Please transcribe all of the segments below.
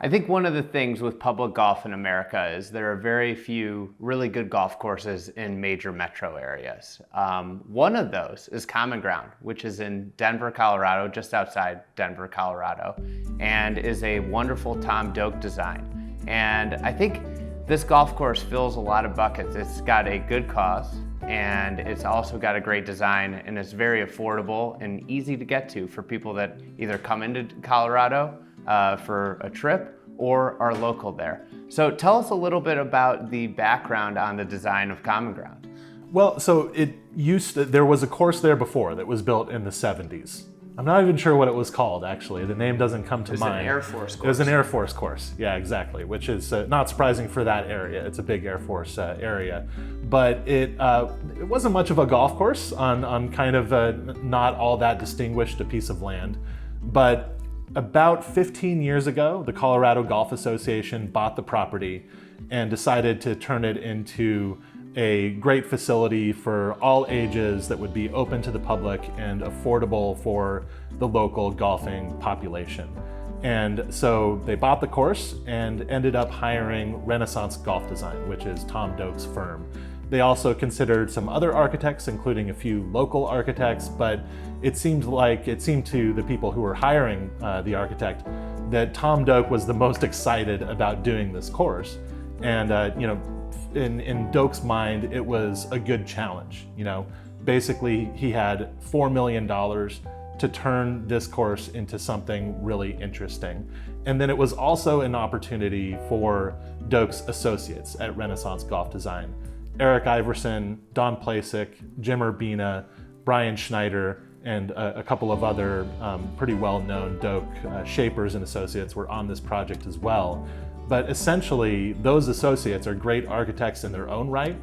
I think one of the things with public golf in America is there are very few really good golf courses in major metro areas. One of those is CommonGround, which is in Denver, Colorado, just outside Denver, Colorado, and is a wonderful Tom Doak design. And I think this golf course fills a lot of buckets. It's got a good cause, and it's also got a great design, and it's very affordable and easy to get to for people that either come into Colorado for a trip or are local there. So tell us a little bit about the background on the design of CommonGround. Well, so there was a course there before that was built in the 70s. I'm not even sure what it was called, actually. The name doesn't come to mind. It was an Air Force course. It was an Air Force course, yeah, exactly, which is not surprising for that area. It's a big Air Force area. But it wasn't much of a golf course on kind of not all that distinguished a piece of land. But about 15 years ago, the Colorado Golf Association bought the property and decided to turn it into a great facility for all ages that would be open to the public and affordable for the local golfing population. And so they bought the course and ended up hiring Renaissance Golf Design, which is Tom Doak's firm. They also considered some other architects, including a few local architects, but it seemed to the people who were hiring the architect that Tom Doak was the most excited about doing this course. And in Doak's mind, it was a good challenge. Basically, he had $4 million to turn this course into something really interesting. And then it was also an opportunity for Doak's associates at Renaissance Golf Design. Eric Iverson, Don Plasick, Jim Urbina, Brian Schneider, and a couple of other pretty well-known Doak shapers and associates were on this project as well. But essentially, those associates are great architects in their own right,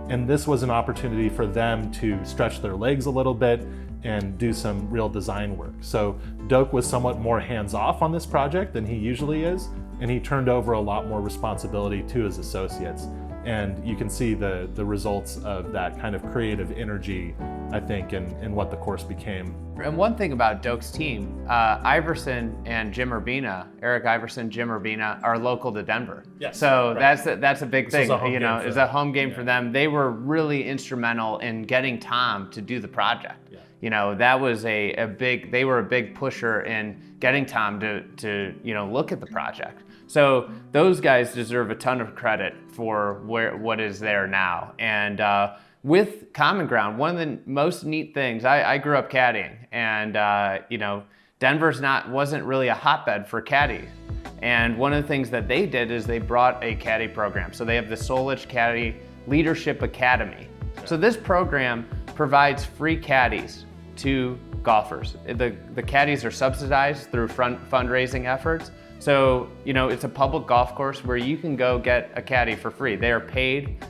and this was an opportunity for them to stretch their legs a little bit and do some real design work. So Doak was somewhat more hands-off on this project than he usually is, and he turned over a lot more responsibility to his associates. And you can see the results of that kind of creative energy, I think, in what the course became. And one thing about Doak's team, Iverson and Jim Urbina, Eric Iverson, Jim Urbina, are local to Denver. Yes, so right. that's a big thing. It's a home game yeah. for them. They were really instrumental in getting Tom to do the project. Yeah. That was they were a big pusher in getting Tom to look at the project. So those guys deserve a ton of credit for what is there now. And with CommonGround, one of the most neat things, I grew up caddying, and Denver's wasn't really a hotbed for caddies. And one of the things that they did is they brought a caddy program. So they have the Solich Caddy Leadership Academy. So this program provides free caddies to golfers. The caddies are subsidized through fundraising efforts. So, it's a public golf course where you can go get a caddy for free. They are paid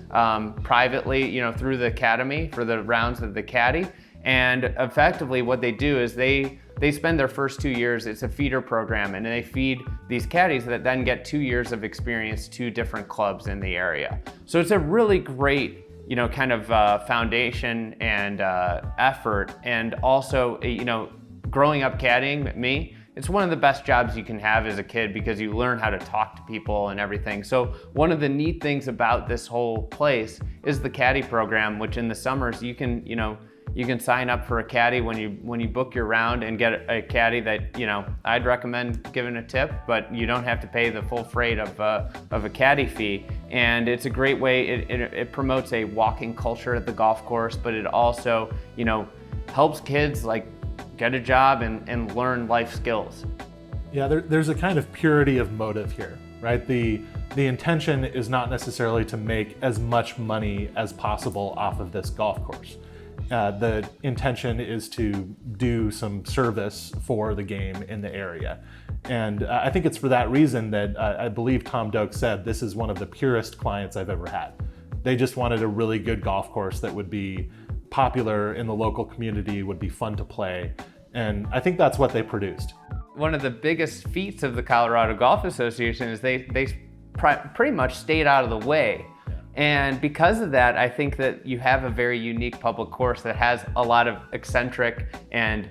privately, through the academy for the rounds of the caddy. And effectively what they do is they spend their first 2 years, it's a feeder program, and they feed these caddies that then get 2 years of experience to different clubs in the area. So it's a really great kind of foundation and effort. And also, growing up caddying, it's one of the best jobs you can have as a kid because you learn how to talk to people and everything. So one of the neat things about this whole place is the Caddy Program, which in the summers you can sign up for a caddy when you book your round and get a caddy that I'd recommend giving a tip, but you don't have to pay the full freight of a caddy fee. And it's a great way. It promotes a walking culture at the golf course, but it also helps kids get a job and learn life skills. Yeah, there's a kind of purity of motive here, right? The intention is not necessarily to make as much money as possible off of this golf course. The intention is to do some service for the game in the area. And I think it's for that reason that I believe Tom Doak said this is one of the purest clients I've ever had. They just wanted a really good golf course that would be popular in the local community, would be fun to play. And I think that's what they produced. One of the biggest feats of the Colorado Golf Association is they pretty much stayed out of the way. And because of that, I think that you have a very unique public course that has a lot of eccentric and,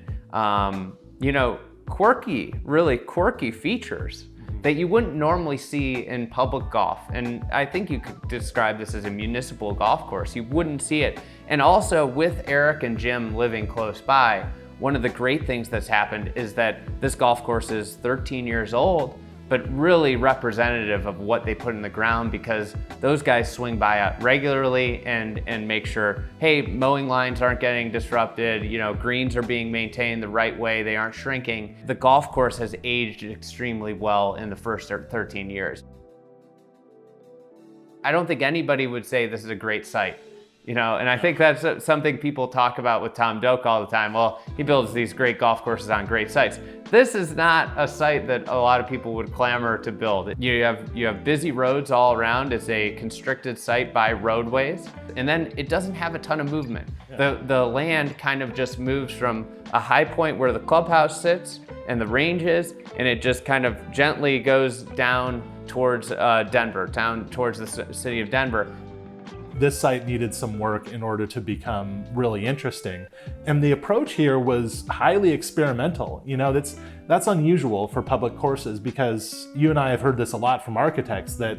really quirky features. that you wouldn't normally see in public golf. And I think you could describe this as a municipal golf course. You wouldn't see it. And also with Eric and Jim living close by, one of the great things that's happened is that this golf course is 13 years old, but really representative of what they put in the ground, because those guys swing by regularly and make sure, hey, mowing lines aren't getting disrupted, greens are being maintained the right way, they aren't shrinking. The golf course has aged extremely well in the first 13 years. I don't think anybody would say this is a great site. And I think that's something people talk about with Tom Doak all the time. Well, he builds these great golf courses on great sites. This is not a site that a lot of people would clamor to build. You have busy roads all around. It's a constricted site by roadways. And then it doesn't have a ton of movement. The land kind of just moves from a high point where the clubhouse sits and the range is, and it just kind of gently goes down towards Denver, down towards the city of Denver. This site needed some work in order to become really interesting. And the approach here was highly experimental. That's unusual for public courses, because you and I have heard this a lot from architects, that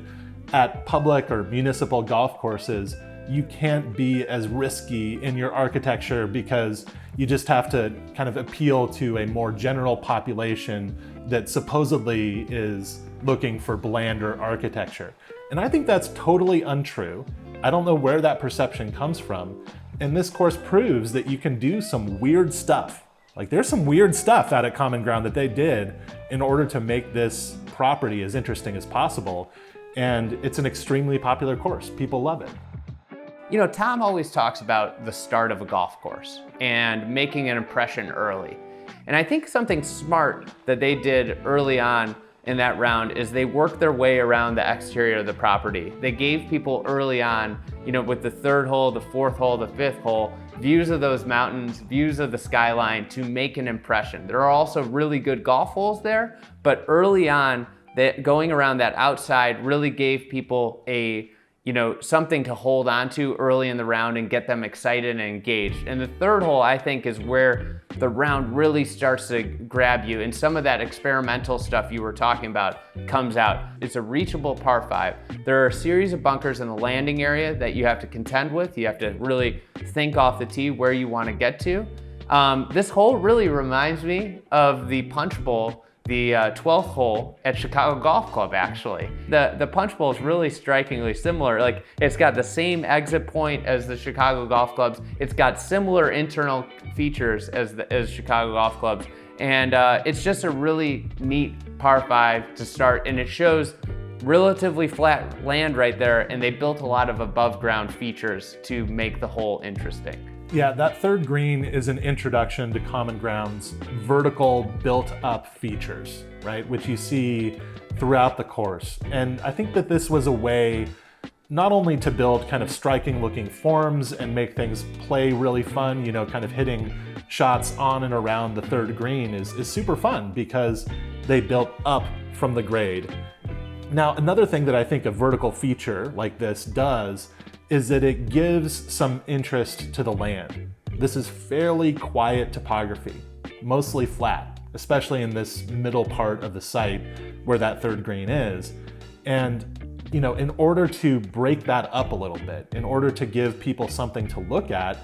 at public or municipal golf courses, you can't be as risky in your architecture because you just have to kind of appeal to a more general population that supposedly is looking for blander architecture. And I think that's totally untrue. I don't know where that perception comes from. And this course proves that you can do some weird stuff. Like, there's some weird stuff out at CommonGround that they did in order to make this property as interesting as possible. And it's an extremely popular course. People love it. Tom always talks about the start of a golf course and making an impression early. And I think something smart that they did early on in that round is they worked their way around the exterior of the property. They gave people early on, with the third hole, the fourth hole, the fifth hole, views of those mountains, views of the skyline to make an impression. There are also really good golf holes there, but early on, going around that outside really gave people something to hold on to early in the round and get them excited and engaged. And the third hole, I think, is where the round really starts to grab you, and some of that experimental stuff you were talking about comes out. It's a reachable par 5. There are a series of bunkers in the landing area that you have to contend with. You have to really think off the tee where you want to get to. This hole really reminds me of the Punch Bowl, the 12th hole at Chicago Golf Club, actually. The Punch Bowl is really strikingly similar. Like, it's got the same exit point as the Chicago Golf Clubs. It's got similar internal features as Chicago Golf Clubs. And it's just a really neat par 5 to start. And it shows relatively flat land right there. And they built a lot of above ground features to make the hole interesting. Yeah, that third green is an introduction to CommonGround's vertical built-up features, right? Which you see throughout the course. And I think that this was a way not only to build kind of striking-looking forms and make things play really fun, kind of hitting shots on and around the third green is super fun because they built up from the grade. Now, another thing that I think a vertical feature like this does is that it gives some interest to the land. This is fairly quiet topography, mostly flat, especially in this middle part of the site where that third green is. And, in order to break that up a little bit, in order to give people something to look at,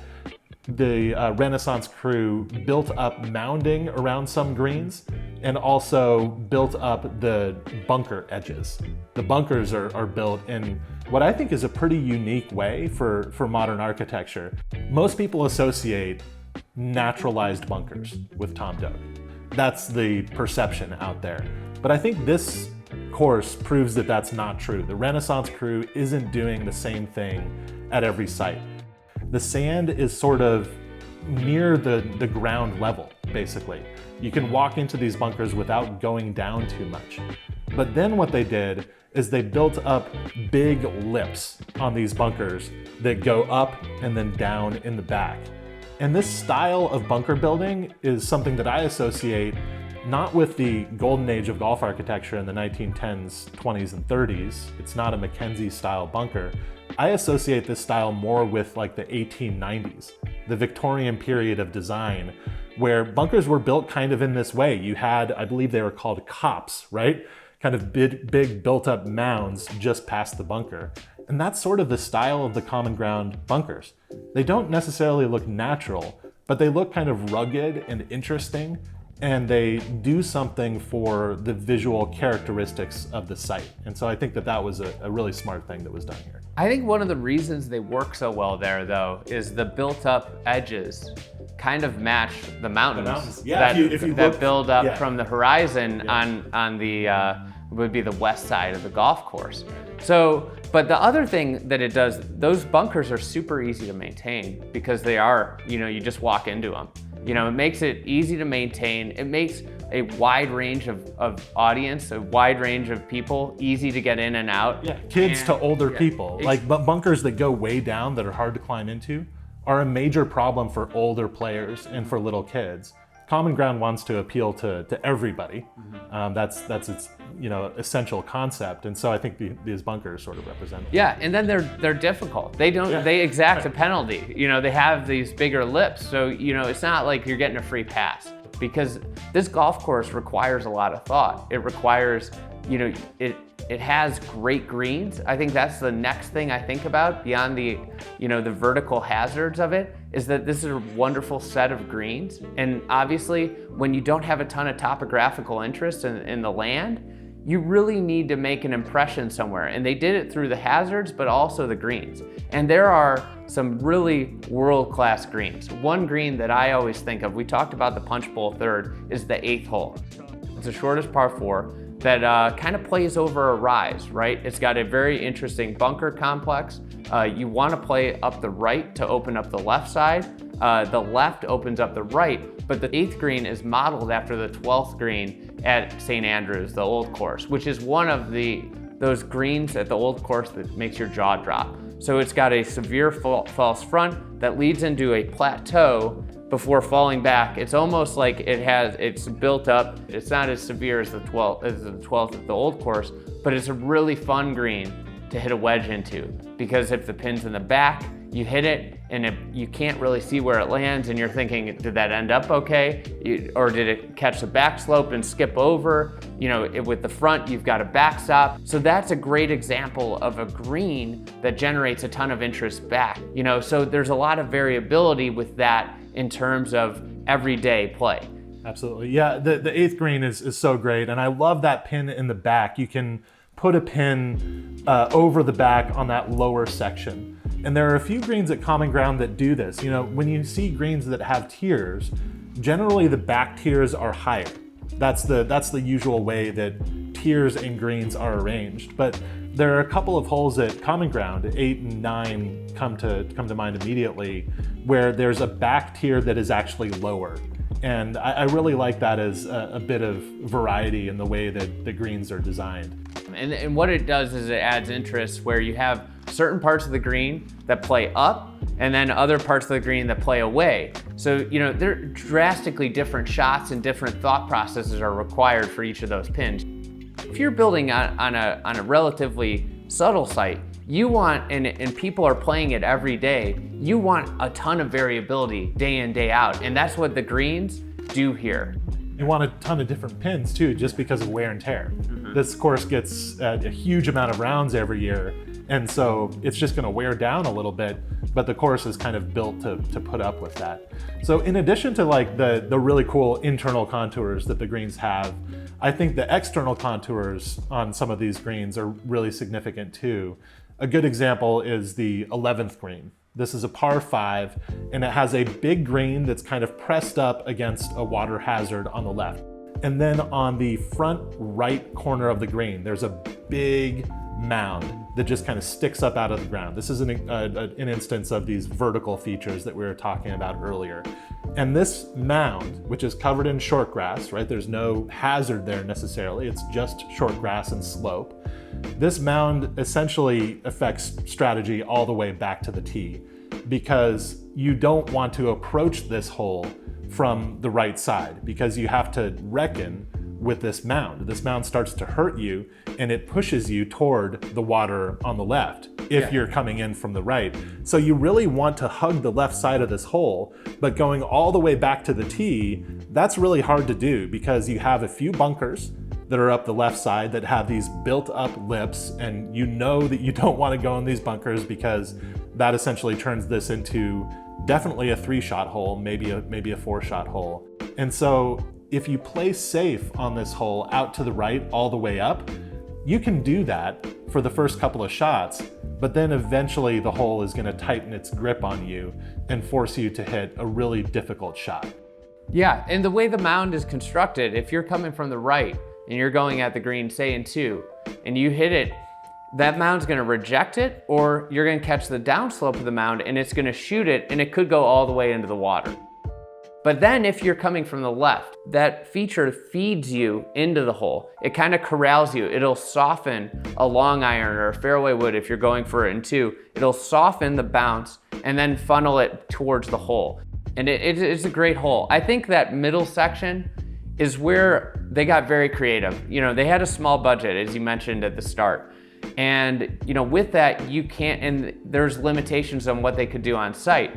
the Renaissance crew built up mounding around some greens and also built up the bunker edges. The bunkers are built in what I think is a pretty unique way for modern architecture. Most people associate naturalized bunkers with Tom Doak. That's the perception out there. But I think this course proves that that's not true. The Renaissance crew isn't doing the same thing at every site. The sand is sort of near the ground level, basically. You can walk into these bunkers without going down too much. But then what they did is they built up big lips on these bunkers that go up and then down in the back. And this style of bunker building is something that I associate not with the golden age of golf architecture in the 1910s, 20s, and 30s. It's not a Mackenzie style bunker. I associate this style more with like the 1890s, the Victorian period of design, where bunkers were built kind of in this way. You had, I believe they were called cops, right? kind of big built up mounds just past the bunker. And that's sort of the style of the common ground bunkers. They don't necessarily look natural, but they look kind of rugged and interesting, and they do something for the visual characteristics of the site. And so I think that was a really smart thing that was done here. I think one of the reasons they work so well there, though, is the built-up edges kind of match the mountains, Yeah, that build up from the horizon Yeah. on the would be the west side of the golf course. So, but the other thing that it does, those bunkers are super easy to maintain because they are, you just walk into them. It makes it easy to maintain. It makes a wide range of audience, a wide range of people, easy to get in and out. Yeah, kids to older people. Like bunkers that go way down that are hard to climb into are a major problem for older players and for little kids. Common Ground wants to appeal to everybody. That's its essential concept, and so I think these bunkers sort of represent that. Yeah, and then they're difficult. They exact a penalty. They have these bigger lips, so it's not like you're getting a free pass, because this golf course requires a lot of thought. It requires, it has great greens. I think that's the next thing I think about beyond the vertical hazards of it, is that this is a wonderful set of greens. And obviously, when you don't have a ton of topographical interest in the land, you really need to make an impression somewhere. And they did it through the hazards, but also the greens. And there are some really world-class greens. One green that I always think of, we talked about the punch bowl third, is the 8th hole. It's the shortest par 4 that kind of plays over a rise, right? It's got a very interesting bunker complex. You want to play up the right to open up the left side. The left opens up the right, but the 8th green is modeled after the 12th green at St. Andrews, the old course, which is one of those greens at the old course that makes your jaw drop. So it's got a severe false front that leads into a plateau before falling back. It's almost like it's built up. It's not as severe as the 12th at the old course, but it's a really fun green to hit a wedge into, because if the pin's in the back, you hit it and you can't really see where it lands, and you're thinking, did that end up okay? Or did it catch the back slope and skip over? With the front, you've got a backstop. So that's a great example of a green that generates a ton of interest back. So there's a lot of variability with that in terms of everyday play. Absolutely. Yeah, the 8th green is so great, and I love that pin in the back. You can put a pin over the back on that lower section. And there are a few greens at Common Ground that do this. When you see greens that have tiers, generally the back tiers are higher. That's the usual way that tiers in greens are arranged. But there are a couple of holes at Common Ground, 8 and 9 come to mind immediately, where there's a back tier that is actually lower. And I really like that as a bit of variety in the way that the greens are designed. And what it does is it adds interest where you have certain parts of the green that play up and then other parts of the green that play away. So, they're drastically different shots and different thought processes are required for each of those pins. If you're building on a relatively subtle site, you want, and people are playing it every day, you want a ton of variability day in, day out. And that's what the greens do here. You want a ton of different pins too, just because of wear and tear. This course gets a huge amount of rounds every year, and so it's just going to wear down a little bit, but the course is kind of built to put up with that. So in addition to like the really cool internal contours that the greens have, I think the external contours on some of these greens are really significant too. A good example is the 11th green. This is a par 5, and it has a big green that's kind of pressed up against a water hazard on the left. And then on the front right corner of the green, there's a big mound that just kind of sticks up out of the ground. This is an instance of these vertical features that we were talking about earlier. And this mound, which is covered in short grass, right? There's no hazard there necessarily. It's just short grass and slope. This mound essentially affects strategy all the way back to the tee, because you don't want to approach this hole from the right side, because you have to reckon with this mound. This mound starts to hurt you, and it pushes you toward the water on the left if you're coming in from the right. So you really want to hug the left side of this hole, but going all the way back to the tee, that's really hard to do because you have a few bunkers that are up the left side that have these built up lips, and you know that you don't want to go in these bunkers because that essentially turns this into definitely a 3-shot hole, maybe a 4-shot hole. And so if you play safe on this hole out to the right all the way up, you can do that for the first couple of shots, but then eventually the hole is going to tighten its grip on you and force you to hit a really difficult shot. Yeah, and the way the mound is constructed, if you're coming from the right and you're going at the green, say in 2, and you hit it, that mound's gonna reject it, or you're gonna catch the downslope of the mound and it's gonna shoot it, and it could go all the way into the water. But then if you're coming from the left, that feature feeds you into the hole. It kind of corrals you. It'll soften a long iron or a fairway wood if you're going for it in 2. It'll soften the bounce and then funnel it towards the hole. And it's a great hole. I think that middle section is where they got very creative. You know, they had a small budget, as you mentioned at the start. And, you know, with that, you can't, and there's limitations on what they could do on site.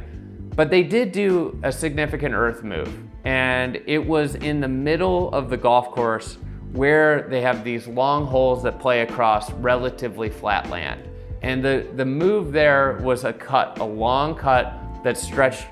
But they did do a significant earth move. And it was in the middle of the golf course where they have these long holes that play across relatively flat land. And the move there was a long cut that stretched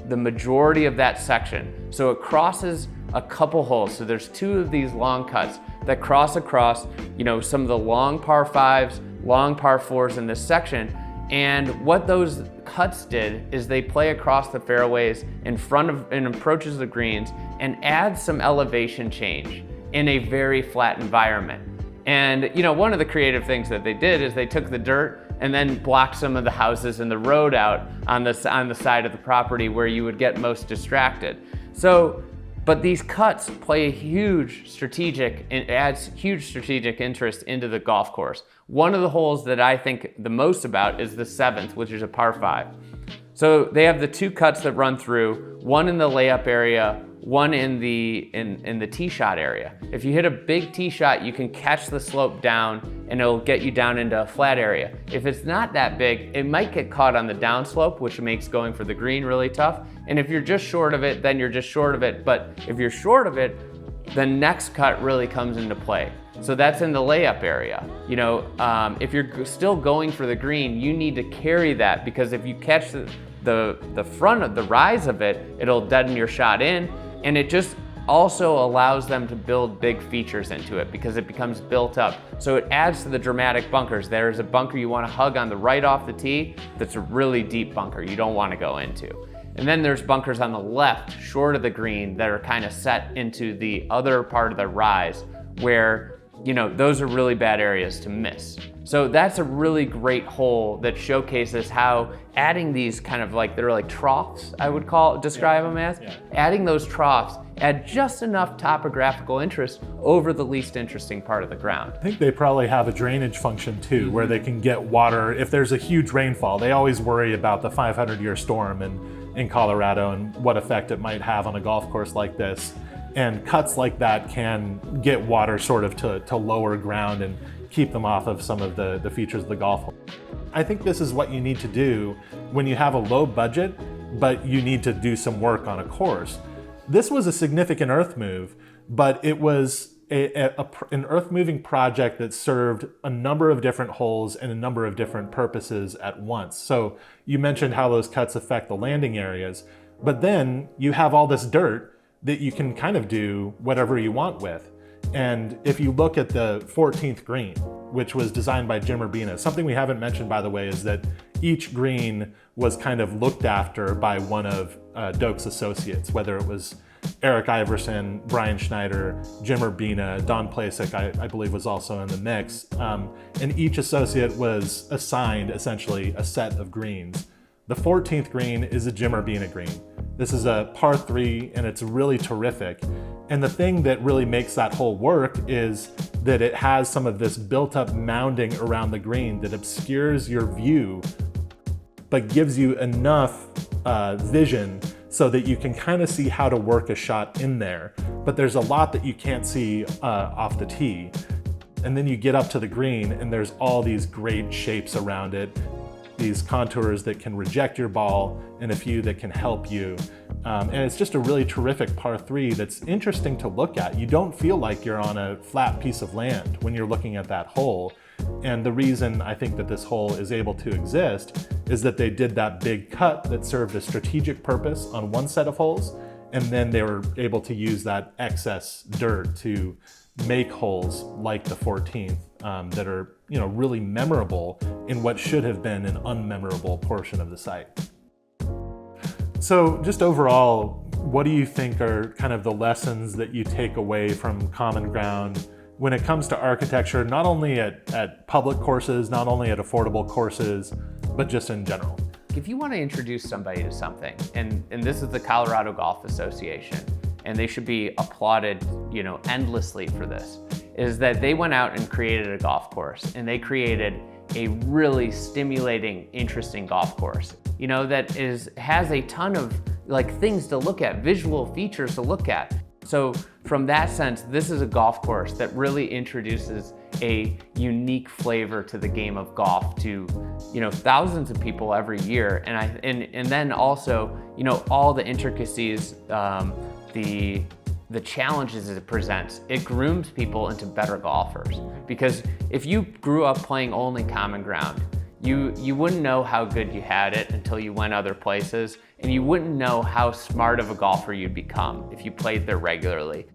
the majority of that section. So it crosses a couple holes. So there's 2 of these long cuts that cross across, you know, some of the long par 5s, long par 4s in this section. And what those cuts did is they play across the fairways in front of and approaches the greens and add some elevation change in a very flat environment. And, you know, one of the creative things that they did is they took the dirt and then blocked some of the houses and the road out on the side of the property where you would get most distracted. So, but these cuts play a huge strategic, it adds huge strategic interest into the golf course. One of the holes that I think the most about is the 7th, which is a par 5. So they have the 2 cuts that run through, one in the layup area, one in the tee shot area. If you hit a big tee shot, you can catch the slope down and it'll get you down into a flat area. If it's not that big, it might get caught on the downslope, which makes going for the green really tough. And if you're just short of it, then you're just short of it. But if you're short of it, the next cut really comes into play. So that's in the layup area. You know, if you're still going for the green, you need to carry that, because if you catch the front of the rise of it, it'll deaden your shot in. And it just also allows them to build big features into it because it becomes built up. So it adds to the dramatic bunkers. There's a bunker you want to hug on the right off the tee that's a really deep bunker you don't want to go into. And then there's bunkers on the left, short of the green, that are kind of set into the other part of the rise where, you know, those are really bad areas to miss. So that's a really great hole that showcases how adding these kind of like, they're like troughs, I would describe them as. Adding those troughs add just enough topographical interest over the least interesting part of the ground. I think they probably have a drainage function too, where they can get water. If there's a huge rainfall, they always worry about the 500-year storm in Colorado and what effect it might have on a golf course like this. And cuts like that can get water sort of to lower ground and keep them off of some of the features of the golf hole. I think this is what you need to do when you have a low budget, but you need to do some work on a course. This was a significant earth move, but it was an earth moving project that served a number of different holes and a number of different purposes at once. So you mentioned how those cuts affect the landing areas, but then you have all this dirt that you can kind of do whatever you want with. And if you look at the 14th green, which was designed by Jim Urbina, something we haven't mentioned, by the way, is that each green was kind of looked after by one of Doak's associates, whether it was Eric Iverson, Brian Schneider, Jim Urbina, Don Plasek, I believe was also in the mix. And each associate was assigned essentially a set of greens. The 14th green is a Jim Urbina green. This is a par 3 and it's really terrific. And the thing that really makes that hole work is that it has some of this built-up mounding around the green that obscures your view, but gives you enough vision so that you can kind of see how to work a shot in there. But there's a lot that you can't see off the tee. And then you get up to the green and there's all these great shapes around it. these contours that can reject your ball and a few that can help you. And it's just a really terrific par 3 that's interesting to look at. You don't feel like you're on a flat piece of land when you're looking at that hole. And the reason I think that this hole is able to exist is that they did that big cut that served a strategic purpose on one set of holes, and then they were able to use that excess dirt to make holes like the 14th that are, really memorable in what should have been an unmemorable portion of the site. So just overall, what do you think are kind of the lessons that you take away from Common Ground when it comes to architecture, not only at public courses, not only at affordable courses, but just in general? If you want to introduce somebody to something, and this is the Colorado Golf Association, and they should be applauded, endlessly for this, is that they went out and created a golf course, and they created a really stimulating, interesting golf course, that has a ton of things to look at, visual features to look at. So from that sense, this is a golf course that really introduces a unique flavor to the game of golf to, thousands of people every year. And then also, all the intricacies, the challenges it presents, it grooms people into better golfers. Because if you grew up playing only Common Ground, you wouldn't know how good you had it until you went other places, and you wouldn't know how smart of a golfer you'd become if you played there regularly.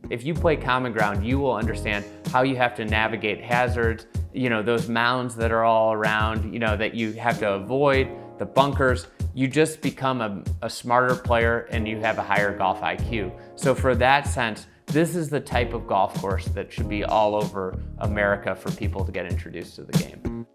If you play Common Ground, you will understand how you have to navigate hazards, those mounds that are all around, that you have to avoid, the bunkers. You just become a smarter player and you have a higher golf IQ. So for that sense, this is the type of golf course that should be all over America for people to get introduced to the game.